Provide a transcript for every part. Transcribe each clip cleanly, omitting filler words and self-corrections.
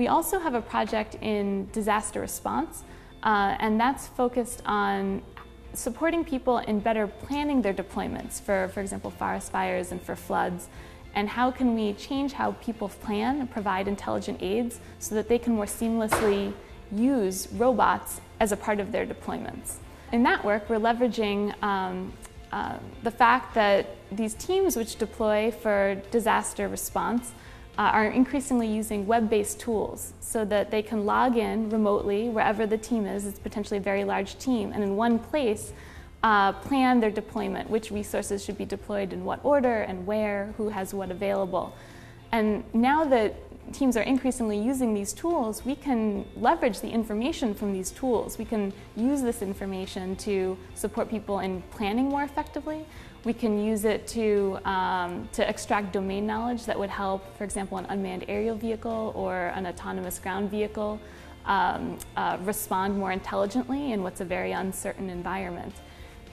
We also have a project in disaster response, and that's focused on supporting people in better planning their deployments for example, forest fires and for floods. And how can we change how people plan and provide intelligent aids so that they can more seamlessly use robots as a part of their deployments. In that work, we're leveraging the fact that these teams which deploy for disaster response are increasingly using web-based tools so that they can log in remotely wherever the team is. It's potentially a very large team, and in one place plan their deployment, which resources should be deployed in what order and where, who has what available. And now that teams are increasingly using these tools, we can leverage the information from these tools. We can use this information to support people in planning more effectively. We can use it to extract domain knowledge that would help, for example, an unmanned aerial vehicle or an autonomous ground vehicle respond more intelligently in what's a very uncertain environment.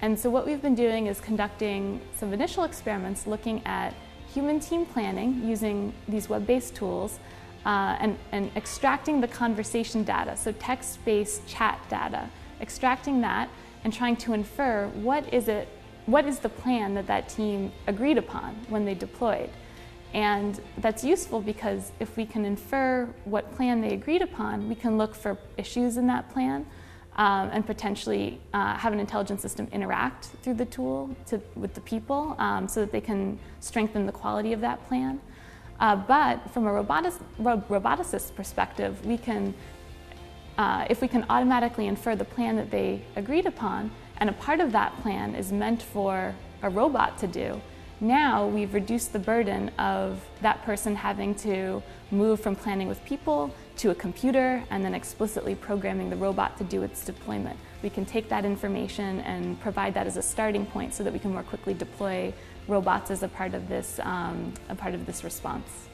And so what we've been doing is conducting some initial experiments looking at human team planning using these web-based tools and extracting the conversation data, so text-based chat data, extracting that and trying to infer what is the plan that team agreed upon when they deployed. And that's useful because if we can infer what plan they agreed upon, we can look for issues in that plan and potentially have an intelligence system interact through the tool with the people so that they can strengthen the quality of that plan. But from a roboticist perspective, we can, if we can automatically infer the plan that they agreed upon, and a part of that plan is meant for a robot to do, now we've reduced the burden of that person having to move from planning with people to a computer and then explicitly programming the robot to do its deployment. We can take that information and provide that as a starting point so that we can more quickly deploy robots as a part of this response.